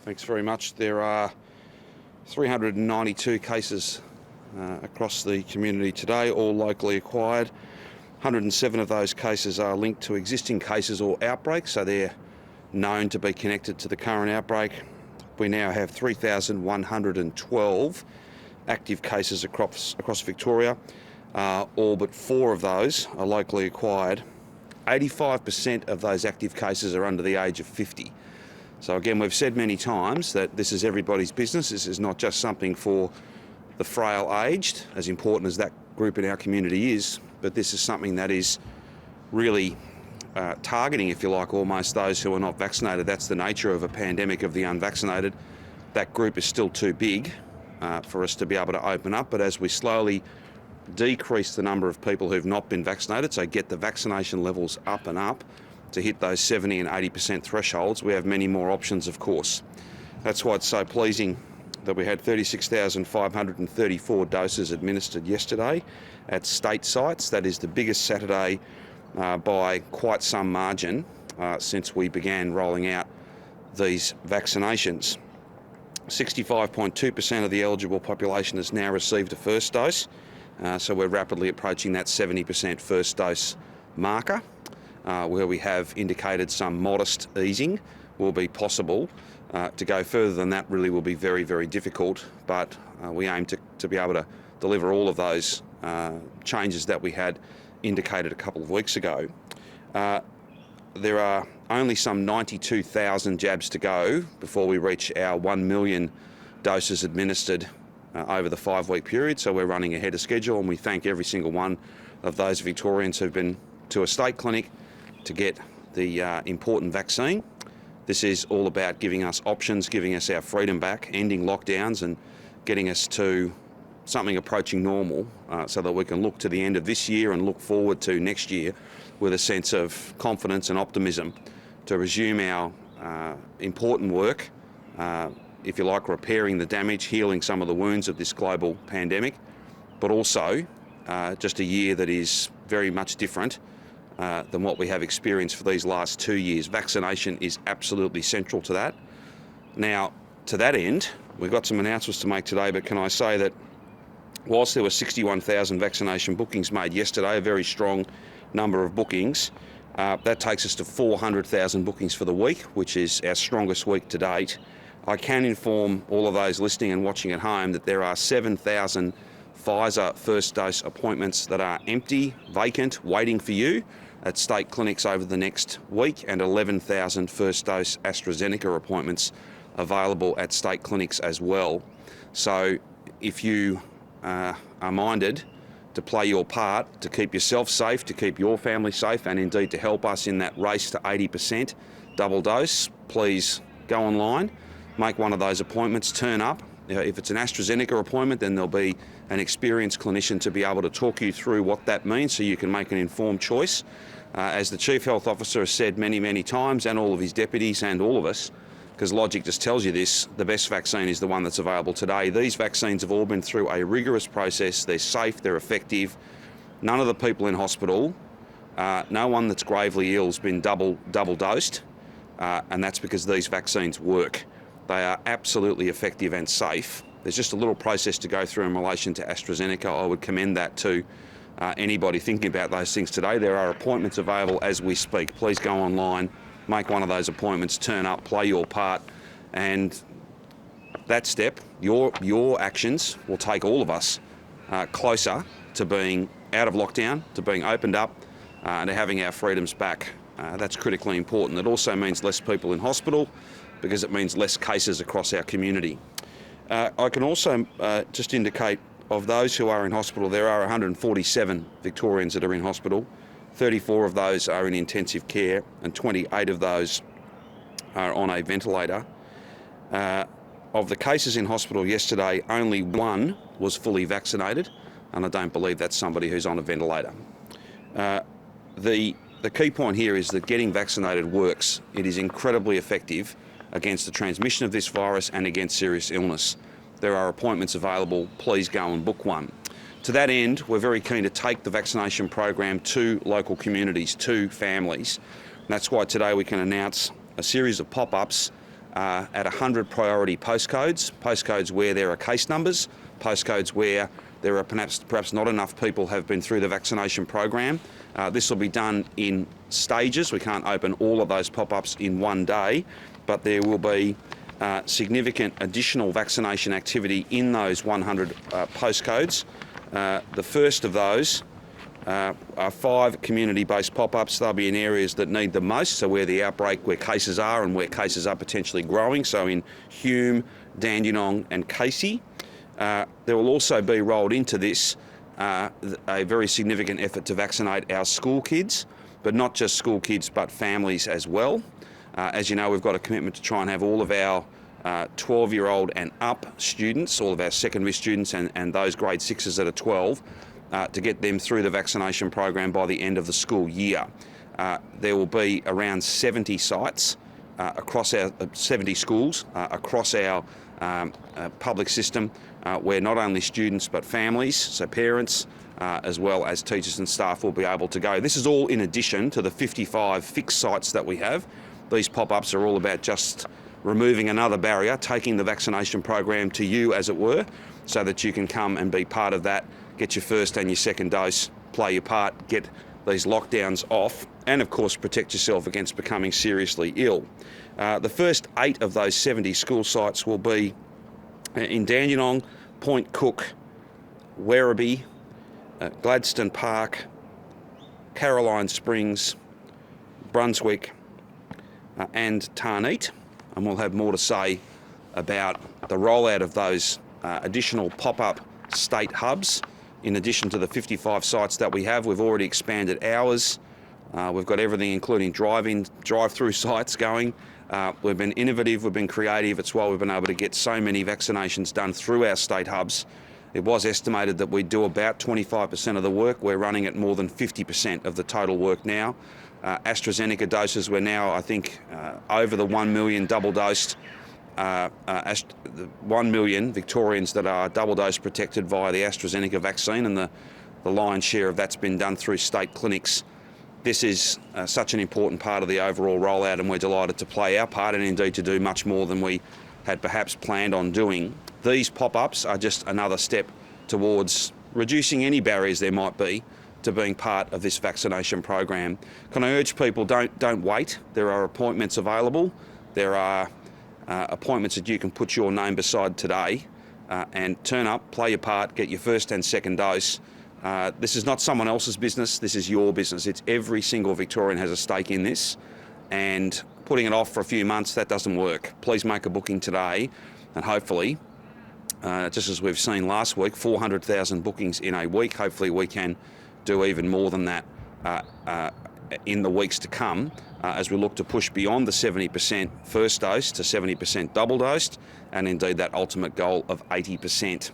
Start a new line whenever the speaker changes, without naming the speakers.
Thanks very much. There are 392 cases across the community today, all locally acquired. 107 of those cases are linked to existing cases or outbreaks, so they're known to be connected to the current outbreak. We now have 3,112 active cases across Victoria. All but 4 of those are locally acquired. 85% of those active cases are under the age of 50. So again, we've said many times that this is everybody's business. This is not just something for the frail aged, as important as that group in our community is, but this is something that is really targeting, if you like, almost those who are not vaccinated. That's the nature of a pandemic of the unvaccinated. That group is still too big for us to be able to open up, but as we slowly decrease the number of people who've not been vaccinated, so get the vaccination levels up and up to hit those 70 and 80% thresholds, we have many more options, of course. That's why it's so pleasing that we had 36,534 doses administered yesterday at state sites. That is the biggest Saturday by quite some margin since we began rolling out these vaccinations. 65.2% of the eligible population has now received a first dose, so we're rapidly approaching that 70% first dose marker, where we have indicated some modest easing will be possible. To go further than that really will be very, very difficult, but we aim to be able to deliver all of those changes that we had indicated a couple of weeks ago. There are only some 92,000 jabs to go before we reach our 1 million doses administered over the 5-week period, so we're running ahead of schedule, and we thank every single one of those Victorians who've been to a state clinic to get the important vaccine. This is all about giving us options, giving us our freedom back, ending lockdowns and getting us to something approaching normal so that we can look to the end of this year and look forward to next year with a sense of confidence and optimism to resume our important work, if you like, repairing the damage, healing some of the wounds of this global pandemic, but also just a year that is very much different than what we have experienced for these last 2 years. Vaccination is absolutely central to that. Now, to that end, we've got some announcements to make today, but can I say that whilst there were 61,000 vaccination bookings made yesterday, a very strong number of bookings, that takes us to 400,000 bookings for the week, which is our strongest week to date. I can inform all of those listening and watching at home that there are 7,000 Pfizer first dose appointments that are empty, vacant, waiting for you at state clinics over the next week, and 11,000 first dose AstraZeneca appointments available at state clinics as well. So if you are minded to play your part, to keep yourself safe, to keep your family safe, and indeed to help us in that race to 80% double dose, please go online, make one of those appointments, turn up. If it's an AstraZeneca appointment, then there'll be an experienced clinician to be able to talk you through what that means so you can make an informed choice. As the Chief Health Officer has said many, many times, and all of his deputies and all of us, because logic just tells you this, the best vaccine is the one that's available today. These vaccines have all been through a rigorous process. They're safe, they're effective. None of the people in hospital, no one that's gravely ill has been double dosed, and that's because these vaccines work. They are absolutely effective and safe. There's just a little process to go through in relation to AstraZeneca. I would commend that to anybody thinking about those things today. There are appointments available as we speak. Please go online, make one of those appointments, turn up, play your part, and that step, your actions will take all of us closer to being out of lockdown, to being opened up, and to having our freedoms back. That's critically important. It also means less people in hospital, because it means less cases across our community. I can also just indicate, of those who are in hospital, there are 147 Victorians that are in hospital. 34 of those are in intensive care, and 28 of those are on a ventilator. Of the cases in hospital yesterday, only 1 was fully vaccinated, and I don't believe that's somebody who's on a ventilator. The key point here is that getting vaccinated works. It is incredibly effective against the transmission of this virus and against serious illness. There are appointments available. Please go and book one. To that end, we're very keen to take the vaccination program to local communities, to families. And that's why today we can announce a series of pop-ups at 100 priority postcodes where there are case numbers, postcodes where there are perhaps not enough people have been through the vaccination program. This will be done in stages. We can't open all of those pop-ups in one day, but there will be significant additional vaccination activity in those 100 postcodes. The first of those are 5 community-based pop-ups. They'll be in areas that need the most, so where the outbreak, where cases are and where cases are potentially growing, so in Hume, Dandenong and Casey. There will also be rolled into this a very significant effort to vaccinate our school kids, but not just school kids but families as well. As you know, we've got a commitment to try and have all of our 12-year-old and up students, all of our secondary students and those grade 6s that are 12, to get them through the vaccination program by the end of the school year. There will be around 70 sites across our 70 schools across our public system where not only students but families, so parents, as well as teachers and staff will be able to go. This is all in addition to the 55 fixed sites that we have. These pop-ups are all about just removing another barrier, taking the vaccination program to you, as it were, so that you can come and be part of that, get your first and your second dose, play your part, get these lockdowns off, and of course protect yourself against becoming seriously ill. The first 8 of those 70 school sites will be in Dandenong, Point Cook, Werribee, Gladstone Park, Caroline Springs, Brunswick and Tarneet, and we'll have more to say about the rollout of those additional pop-up state hubs. In addition to the 55 sites that we have, we've already expanded hours. We've got everything including drive-through sites going. We've been innovative, we've been creative. It's why we've been able to get so many vaccinations done through our state hubs. It was estimated that we do about 25% of the work. We're running at more than 50% of the total work now. AstraZeneca doses, we're now, I think, over the 1 million double-dosed, 1 million Victorians that are double-dose protected via the AstraZeneca vaccine, and the lion's share of that's been done through state clinics. This is such an important part of the overall rollout, and we're delighted to play our part and indeed to do much more than we had perhaps planned on doing. These pop-ups are just another step towards reducing any barriers there might be to being part of this vaccination program. Can I urge people, don't wait. There are appointments available. There are appointments that you can put your name beside today and turn up, play your part, get your first and second dose. This is not someone else's business, this is your business. It's every single Victorian has a stake in this, and putting it off for a few months, that doesn't work. Please make a booking today, and hopefully, just as we've seen last week, 400,000 bookings in a week, hopefully we can do even more than that in the weeks to come as we look to push beyond the 70% first dose to 70% double dosed, and indeed that ultimate goal of 80%.